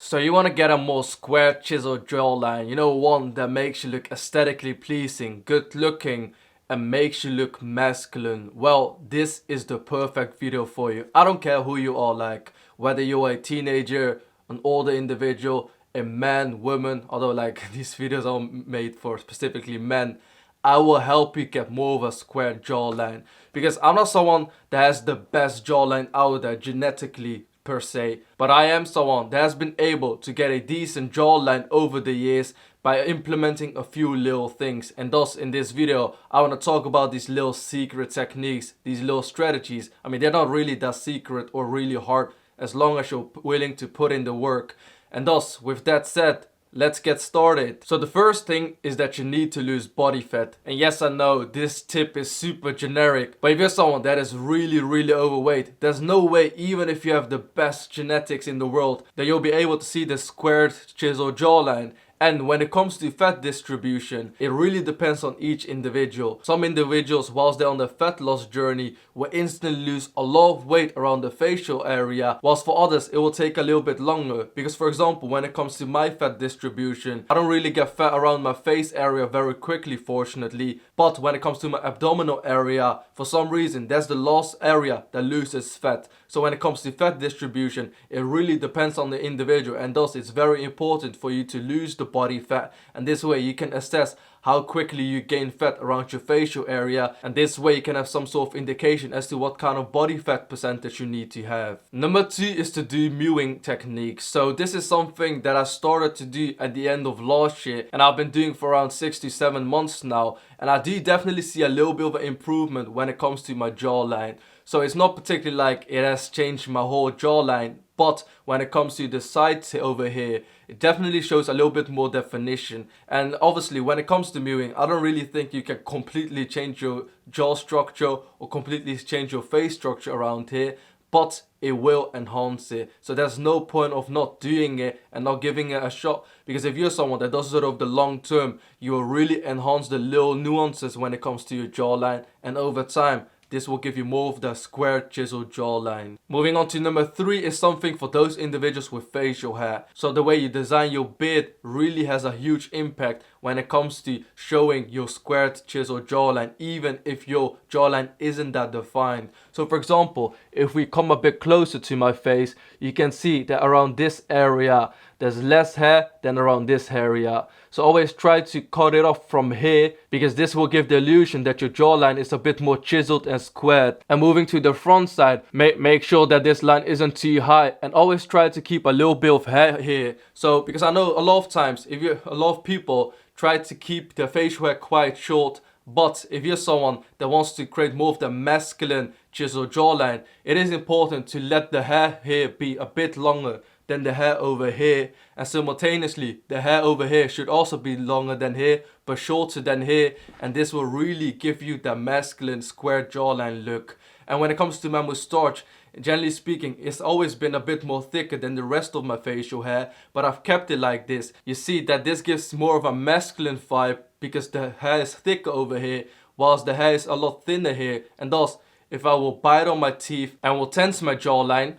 So you want to get a more square chiseled jawline, one that makes you look aesthetically pleasing, good looking, and makes you look masculine. Well, this is the perfect video for you. I don't care who you are, like whether you're a teenager, an older individual, a man, woman, although like these videos are made for specifically men. I will help you get more of a square jawline, because I'm not someone that has the best jawline out there genetically per se, but I am someone that has been able to get a decent jawline over the years by implementing a few little things. And thus in this video I want to talk about these little secret techniques, these little strategies. I mean, they're not really that secret or really hard as long as you're willing to put in the work. And thus, with that said, let's get started. So the first thing is that you need to lose body fat. And yes, I know this tip is super generic, but if you're someone that is really overweight, there's no way, even if you have the best genetics in the world, that you'll be able to see the squared chiseled jawline. And when it comes to fat distribution, it really depends on each individual. Some individuals, whilst they're on the fat loss journey, will instantly lose a lot of weight around the facial area, whilst for others it will take a little bit longer. Because for example, when it comes to my fat distribution, I don't really get fat around my face area very quickly, fortunately. But when it comes to my abdominal area, for some reason, that's the last area that loses fat. So when it comes to fat distribution, it really depends on the individual, and thus it's very important for you to lose the body fat, and this way you can assess how quickly you gain fat around your facial area, and this way you can have some sort of indication as to what kind of body fat percentage you need to have. Number 2 is to do mewing techniques. So this is something that I started to do at the end of last year, and I've been doing for around 6 to 7 months now, and I do definitely see a little bit of an improvement when it comes to my jawline. So it's not particularly like it has changed my whole jawline, but when it comes to the sides over here, it definitely shows a little bit more definition. And obviously when it comes to mewing, I don't really think you can completely change your jaw structure or completely change your face structure around here, but it will enhance it. So there's no point of not doing it and not giving it a shot, because if you're someone that does sort of the long term, you will really enhance the little nuances when it comes to your jawline, and over time this will give you more of the square chiseled jawline. Moving on to number 3 is something for those individuals with facial hair. So the way you design your beard really has a huge impact when it comes to showing your squared chiseled jawline, even if your jawline isn't that defined. So for example, if we come a bit closer to my face, you can see that around this area there's less hair than around this area. So always try to cut it off from here, because this will give the illusion that your jawline is a bit more chiseled and squared. And moving to the front side, make sure that this line isn't too high, and always try to keep a little bit of hair here. So because I know a lot of times, a lot of people try to keep their facial hair quite short, but if you're someone that wants to create more of the masculine chiseled jawline, it is important to let the hair here be a bit longer than the hair over here, and simultaneously the hair over here should also be longer than here but shorter than here, and this will really give you the masculine square jawline look. And when it comes to my moustache, generally speaking, it's always been a bit more thicker than the rest of my facial hair, but I've kept it like this. You see that this gives more of a masculine vibe because the hair is thicker over here, whilst the hair is a lot thinner here. And thus, if I will bite on my teeth and will tense my jawline,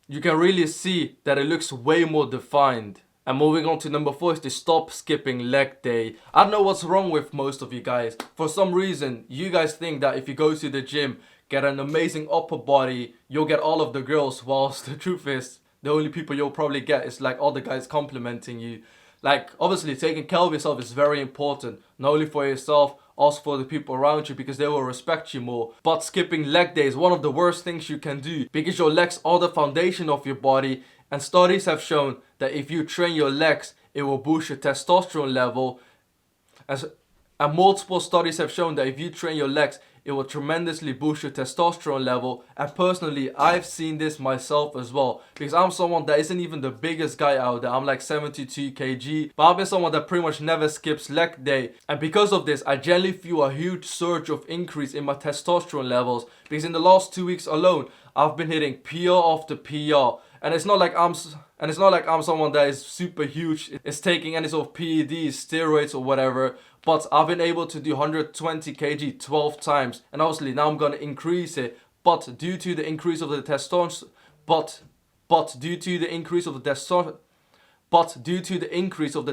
you can really see that it looks way more defined. And moving on to number 4 is to stop skipping leg day. I don't know what's wrong with most of you guys. For some reason, you guys think that if you go to the gym, get an amazing upper body, you'll get all of the girls, whilst the truth is, the only people you'll probably get is like all the guys complimenting you. Like, obviously taking care of yourself is very important, not only for yourself, also for the people around you, because they will respect you more. But skipping leg day is one of the worst things you can do, because your legs are the foundation of your body, and studies have shown that if you train your legs, it will boost your testosterone level. And multiple studies have shown that if you train your legs, it will tremendously boost your testosterone level. And personally, I've seen this myself as well, because I'm someone that isn't even the biggest guy out there. I'm like 72 kg, but I've been someone that pretty much never skips leg day. And because of this, I generally feel a huge surge of increase in my testosterone levels, because in the last 2 weeks alone, I've been hitting PR after PR. And it's not like I'm someone that is super huge, is taking any sort of PEDs, steroids or whatever. But I've been able to do 120 kg 12 times. And obviously now I'm going to increase it. But due to the increase of the testosterone, But due to the increase of the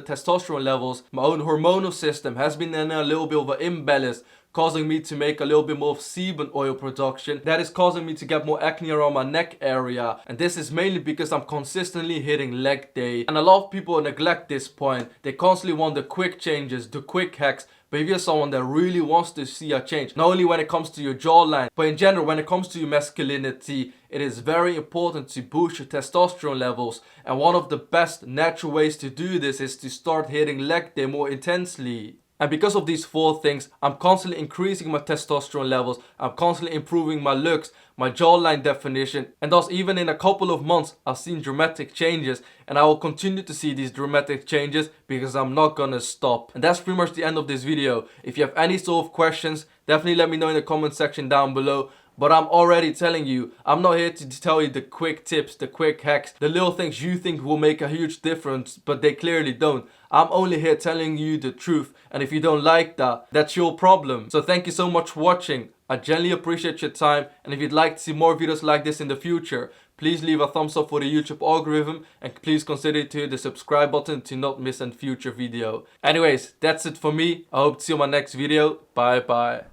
testosterone levels, my own hormonal system has been in a little bit of an imbalance, causing me to make a little bit more of sebum oil production. That is causing me to get more acne around my neck area, and this is mainly because I'm consistently hitting leg day. And a lot of people neglect this point. They constantly want the quick changes, the quick hacks. But if you're someone that really wants to see a change, not only when it comes to your jawline, but in general when it comes to your masculinity, it is very important to boost your testosterone levels. And one of the best natural ways to do this is to start hitting leg day more intensely. And because of these 4 things, I'm constantly increasing my testosterone levels, I'm constantly improving my looks, my jawline definition, and thus even in a couple of months I've seen dramatic changes, and I will continue to see these dramatic changes because I'm not gonna stop. And that's pretty much the end of this video. If you have any sort of questions, definitely let me know in the comment section down below. But I'm already telling you, I'm not here to tell you the quick tips, the quick hacks, the little things you think will make a huge difference, but they clearly don't. I'm only here telling you the truth, and if you don't like that, that's your problem. So thank you so much for watching. I genuinely appreciate your time, and if you'd like to see more videos like this in the future, please leave a thumbs up for the YouTube algorithm, and please consider to hit the subscribe button to not miss a future video. Anyways, that's it for me. I hope to see you in my next video. Bye bye.